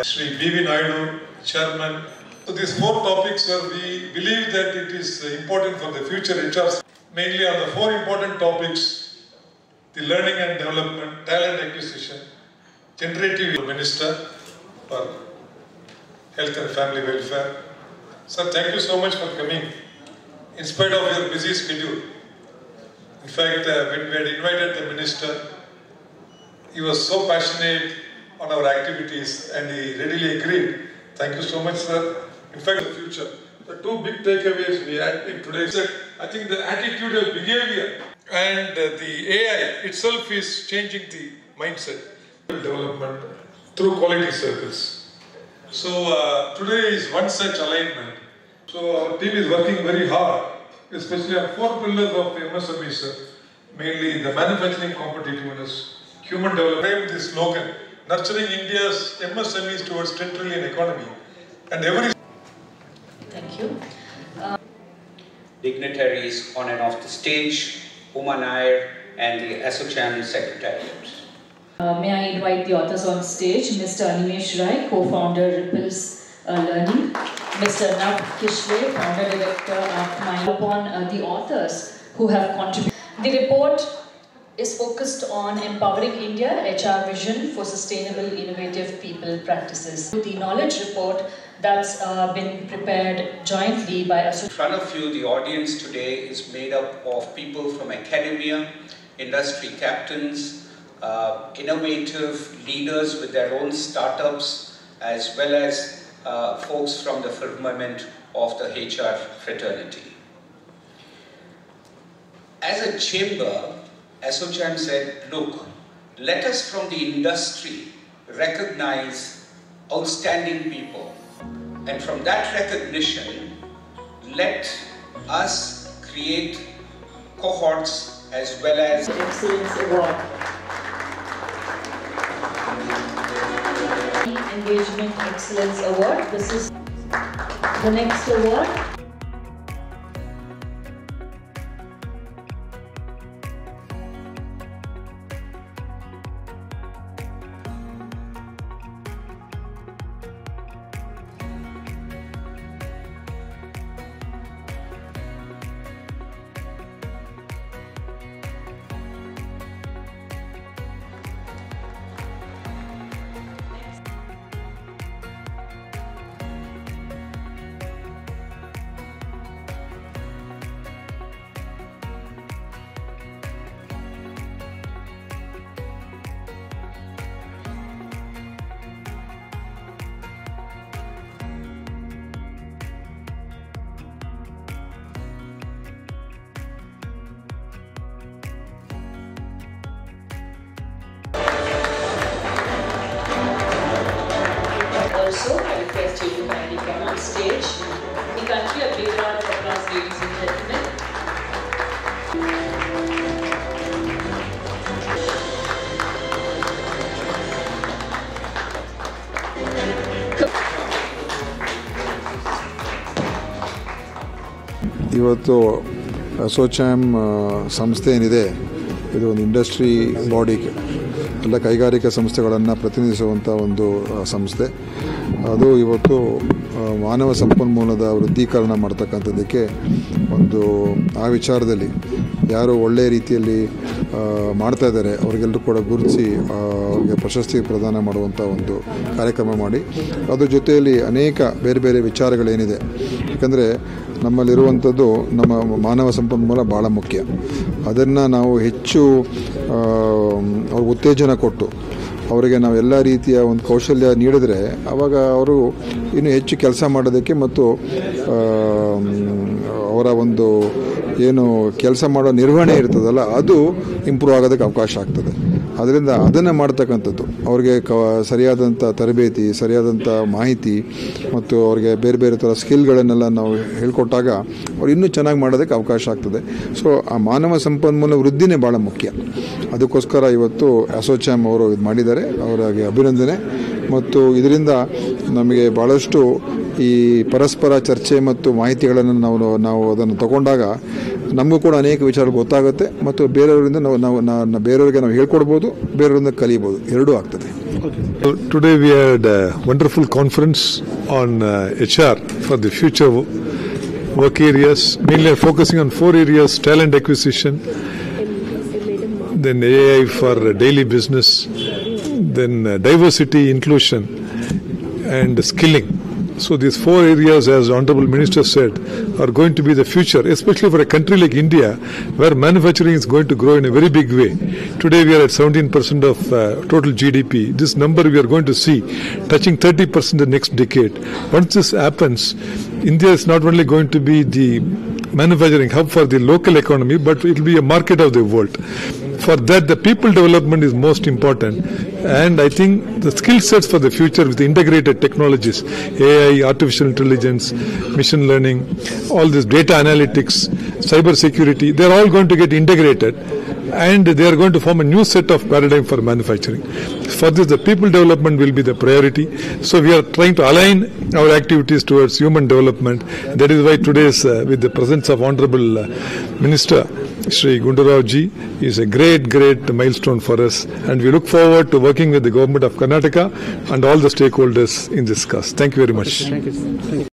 Sri B.V. Naidu, Chairman. So these 4 topics where we believe that it is important for the future HRs. Mainly on the 4 important topics: the learning and development, talent acquisition, generative minister for health and family welfare. Sir, thank you so much for coming, in spite of your busy schedule. In fact, when we had invited the minister, he was so passionate on our activities and he readily agreed. Thank you so much, sir. In fact, the future, the 2 big takeaways we had in today's, I think the attitude of behavior and the AI itself is changing the mindset. Development through quality circles. So today is one such alignment. So our team is working very hard, especially on 4 pillars of MSME, sir. Mainly the manufacturing competitiveness, human development, the slogan, nurturing India's MSMEs towards 10 trillion economy. And every... Thank you. Dignitaries on and off the stage, Uma Nair and the ASSOCHAM Secretariat. May I invite the authors on stage, Mr. Animesh Rai, co-founder Ripples Learning, Mr. Nav Kishre, founder director of Mind, upon the authors who have contributed. The report is focused on empowering India, HR vision for sustainable, innovative people practices. The knowledge report that's been prepared jointly by us. In front of you, the audience today is made up of people from academia, industry captains, innovative leaders with their own startups, as well as folks from the firmament of the HR fraternity. As a chamber, ASSOCHAM said, look, let us from the industry recognize outstanding people. And from that recognition, let us create cohorts as well as Excellence Award. Engagement Excellence Award. This is the next award. Also, I request you to kindly come on stage. The country, a big round of applause, ladies and gentlemen. ಇವತ್ತು ASSOCHAM ಸಂಸ್ಥೆ ಏನಿದೆ, ಇದು ಒಂದು industry body, ಎಲ್ಲ ಕೈಗಾರಿಕಾ ಸಂಸ್ಥೆಗಳನ್ನು ಪ್ರತಿನಿಧಿಸುವಂಥ ಒಂದು ಸಂಸ್ಥೆ. ಅದು ಇವತ್ತು ಮಾನವ ಸಂಪನ್ಮೂಲದ ವೃದ್ಧೀಕರಣ ಮಾಡ್ತಕ್ಕಂಥದ್ದಕ್ಕೆ ಒಂದು ಆ ವಿಚಾರದಲ್ಲಿ ಯಾರು ಒಳ್ಳೆಯ ರೀತಿಯಲ್ಲಿ ಮಾಡ್ತಾ ಇದ್ದಾರೆ ಅವರಿಗೆಲ್ಲರೂ ಕೂಡ ಗುರುತಿಸಿ ಅವ್ರಿಗೆ ಪ್ರಶಸ್ತಿ ಪ್ರದಾನ ಮಾಡುವಂಥ ಒಂದು ಕಾರ್ಯಕ್ರಮ ಮಾಡಿ, ಅದ್ರ ಜೊತೆಯಲ್ಲಿ ಅನೇಕ ಬೇರೆ ಬೇರೆ ವಿಚಾರಗಳೇನಿದೆ, ಯಾಕಂದರೆ ನಮ್ಮಲ್ಲಿರುವಂಥದ್ದು ನಮ್ಮ ಮಾನವ ಸಂಪನ್ಮೂಲ ಭಾಳ ಮುಖ್ಯ. ಅದನ್ನು ನಾವು ಹೆಚ್ಚು ಅವ್ರಿಗೆ ಉತ್ತೇಜನ ಕೊಟ್ಟು ಅವರಿಗೆ ನಾವು ಎಲ್ಲ ರೀತಿಯ ಒಂದು ಕೌಶಲ್ಯ ನೀಡಿದರೆ ಆವಾಗ ಅವರು ಇನ್ನೂ ಹೆಚ್ಚು ಕೆಲಸ ಮಾಡೋದಕ್ಕೆ ಮತ್ತು ಅವರ ಒಂದು ಏನು ಕೆಲಸ ಮಾಡೋ ನಿರ್ವಹಣೆ ಇರ್ತದಲ್ಲ ಅದು ಇಂಪ್ರೂವ್ ಆಗೋದಕ್ಕೆ ಅವಕಾಶ ಆಗ್ತದೆ. ಅದರಿಂದ ಅದನ್ನು ಮಾಡ್ತಕ್ಕಂಥದ್ದು ಅವ್ರಿಗೆ ಸರಿಯಾದಂಥ ತರಬೇತಿ, ಸರಿಯಾದಂಥ ಮಾಹಿತಿ ಮತ್ತು ಅವ್ರಿಗೆ ಬೇರೆ ಬೇರೆ ಥರ ಸ್ಕಿಲ್ಗಳನ್ನೆಲ್ಲ ನಾವು ಹೇಳ್ಕೊಟ್ಟಾಗ ಅವ್ರು ಇನ್ನೂ ಚೆನ್ನಾಗಿ ಮಾಡೋದಕ್ಕೆ ಅವಕಾಶ ಆಗ್ತದೆ. ಸೊ ಆ ಮಾನವ ಸಂಪನ್ಮೂಲ ವೃದ್ಧಿನೇ ಭಾಳ ಮುಖ್ಯ. ಅದಕ್ಕೋಸ್ಕರ ಇವತ್ತು ASSOCHAM ಅವರು ಇದು ಮಾಡಿದ್ದಾರೆ, ಅವರಿಗೆ ಅಭಿನಂದನೆ. ಮತ್ತು ಇದರಿಂದ ನಮಗೆ ಭಾಳಷ್ಟು ಈ ಪರಸ್ಪರ ಚರ್ಚೆ ಮತ್ತು ಮಾಹಿತಿಗಳನ್ನು ನಾವು ಅದನ್ನು ತಗೊಂಡಾಗ ನಮಗೂ ಕೂಡ ಅನೇಕ ವಿಚಾರ ಗೊತ್ತಾಗುತ್ತೆ ಮತ್ತು ಬೇರೆಯವರಿಂದ ನಾವು ಬೇರೆಯವರಿಗೆ ನಾವು ಹೇಳ್ಕೊಡ್ಬೋದು, ಬೇರೆಯವರಿಂದ ಕಲಿಬೋದು, ಎರಡೂ ಆಗ್ತದೆ. Today we had a wonderful conference on HR for the future work areas, mainly focusing on 4 areas: talent acquisition, then AI for daily business, then diversity, inclusion, and skilling. So these 4 areas, as Honorable Minister said, are going to be the future, especially for a country like India, where manufacturing is going to grow in a very big way. Today we are at 17% of total GDP. This number we are going to see touching 30% the next decade. Once this happens, India is not only going to be the manufacturing hub for the local economy, but it will be a market of the world. For that, the people development is most important, and I think the skill sets for the future with the integrated technologies, AI, artificial intelligence, machine learning, all this data analytics, cyber security, they are all going to get integrated, and they are going to form a new set of paradigm for manufacturing. For this, the people development will be the priority. So we are trying to align our activities towards human development. That is why today's, with the presence of Honorable Minister Shri Gundurao ji, is a great milestone for us, and we look forward to working with the government of Karnataka and all the stakeholders in this cause. Thank you very much. Thank you.